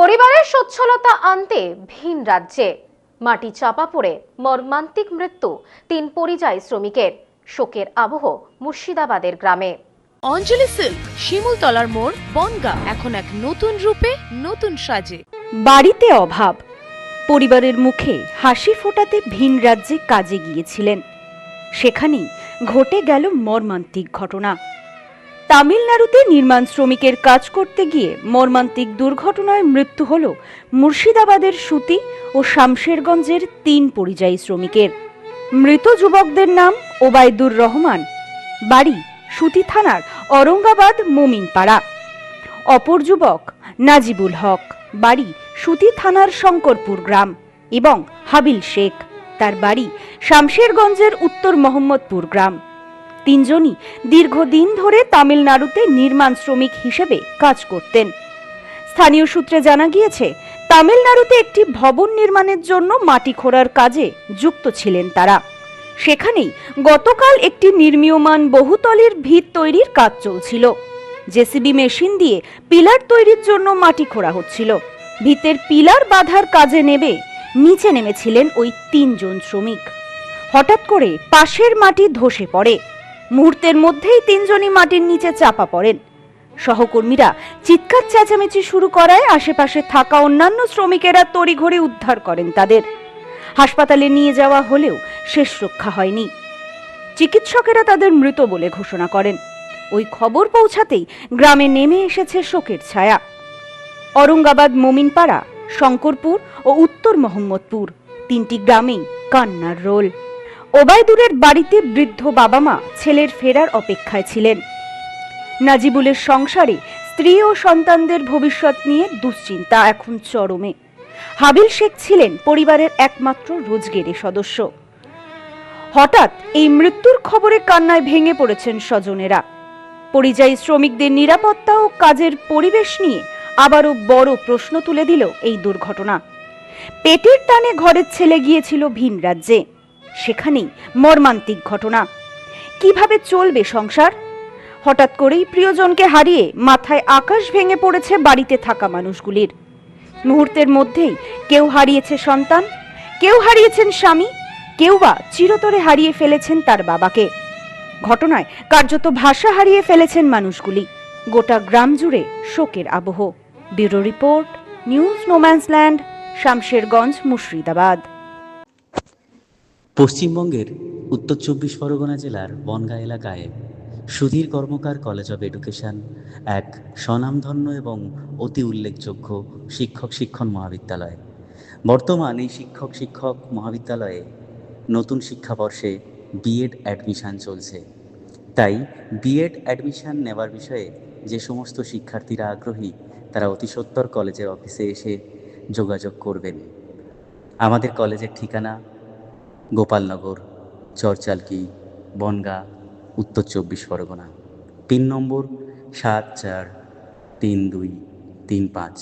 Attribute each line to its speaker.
Speaker 1: পরিবারের সচ্ছলতা আনতে ভিন রাজ্যে মাটি চাপা পড়ে মর্মান্তিক মৃত্যু ৩ পরিযায়ী শ্রমিকের। শোকের আবহ মুর্শিদাবাদের গ্রামে।
Speaker 2: অঞ্জলি সিল্ক, শিমুলতলার মোড়, বনগাঁ এখন এক নতুন রূপে, নতুন সাজে।
Speaker 3: বাড়িতে অভাব, পরিবারের মুখে হাসি ফোটাতে ভিন রাজ্যে কাজে গিয়েছিলেন। সেখানেই ঘটে গেল মর্মান্তিক ঘটনা। তামিলনাড়ুতে নির্মাণ শ্রমিকের কাজ করতে গিয়ে মর্মান্তিক দুর্ঘটনায় মৃত্যু হল মুর্শিদাবাদের সুতি ও শামশেরগঞ্জের ৩ পরিযায়ী শ্রমিকের। মৃত যুবকদের নাম ওবায়দুর রহমান, বাড়ি সুতি থানার অরঙ্গাবাদ মোমিনপাড়া। অপর যুবক নাজিবুল হক, বাড়ি সুতি থানার শঙ্করপুর গ্রাম, এবং হাবিল শেখ, তার বাড়ি শামশেরগঞ্জের উত্তর মোহাম্মদপুর গ্রাম। ৩ জনই দীর্ঘদিন ধরে তামিলনাড়ুতে নির্মাণ শ্রমিক হিসেবে কাজ করতেন। স্থানীয় সূত্রে জানা গিয়েছে, তামিলনাড়ুতে একটি ভবন নির্মাণের জন্য মাটি খোঁড়ার কাজে যুক্ত ছিলেন তারা। সেখানেই গতকাল একটি নির্মীয়মান বহুতলের ভিত তৈরির কাজ চলছিল। জেসিবি মেশিন দিয়ে পিলার তৈরির জন্য মাটি খোঁড়া হচ্ছিল। ভিতের পিলার বাঁধার কাজে নিচে নেমেছিলেন ওই ৩ জন শ্রমিক। হঠাৎ করে পাশের মাটি ধসে পড়ে। মুহূর্তের মধ্যেই ৩ জনই মাটির নিচে চাপা পড়েন। সহকর্মীরা চিৎকার চেঁচামেচি শুরু করায় আশেপাশে থাকা অন্যান্য শ্রমিকেরা তড়িঘড়ি উদ্ধার করেন তাদের। হাসপাতালে নিয়ে যাওয়া হলেও শেষ রক্ষা হয়নি। চিকিৎসকেরা তাদের মৃত বলে ঘোষণা করেন। ওই খবর পৌঁছাতেই গ্রামে নেমে এসেছে শোকের ছায়া। অরঙ্গাবাদ, মোমিনপাড়া, শঙ্করপুর ও উত্তর মোহাম্মদপুর ৩টি গ্রামেই কান্নার রোল। ওবায়দুরের বাড়িতে বৃদ্ধ বাবা মা ছেলের ফেরার অপেক্ষায় ছিলেন। নাজিবুলের সংসারে স্ত্রী ও সন্তানদের ভবিষ্যৎ নিয়ে দুশ্চিন্তা এখন চরমে। হাবিল শেখ ছিলেন পরিবারের একমাত্র রোজগেরে সদস্য। হঠাৎ এই মৃত্যুর খবরে কান্নায় ভেঙে পড়েছেন স্বজনেরা। পরিযায়ী শ্রমিকদের নিরাপত্তা ও কাজের পরিবেশ নিয়ে আবারও বড় প্রশ্ন তুলে দিল এই দুর্ঘটনা। পেটের টানে ঘরের ছেলে গিয়েছিল ভিন রাজ্যে, সেখানেই মর্মান্তিক ঘটনা। কিভাবে চলবে সংসার? হঠাৎ করেই প্রিয়জনকে হারিয়ে মাথায় আকাশ ভেঙে পড়েছে বাড়িতে থাকা মানুষগুলির। মুহূর্তের মধ্যেই কেউ হারিয়েছে সন্তান, কেউ হারিয়েছেন স্বামী, কেউ বা চিরতরে হারিয়ে ফেলেছেন তার বাবাকে। ঘটনায় কার্যত ভাষা হারিয়ে ফেলেছেন মানুষগুলি। গোটা গ্রাম জুড়ে শোকের আবহ। Bureau report, news no man's land, Shamsherganj, Murshidabad.
Speaker 4: পশ্চিমবঙ্গের উত্তর ২৪ পরগনা জেলার বনগাঁ এলাকায় সুধীর কর্মকার কলেজ অব এডুকেশন এক স্বনামধন্য এবং অতি উল্লেখযোগ্য শিক্ষণ মহাবিদ্যালয়। বর্তমান এই শিক্ষক মহাবিদ্যালয়ে নতুন শিক্ষাবর্ষে বিএড অ্যাডমিশন চলছে। তাই বিএড অ্যাডমিশন নেওয়ার বিষয়ে যে সমস্ত শিক্ষার্থীরা আগ্রহী, তারা অতি সত্বর কলেজের অফিসে এসে যোগাযোগ করবেন। আমাদের কলেজের ঠিকানা গোপালনগর, চরচালকি, বনগাঁ, উত্তর ২৪ পরগনা। পিন নম্বর ৭৪৩২৩৫।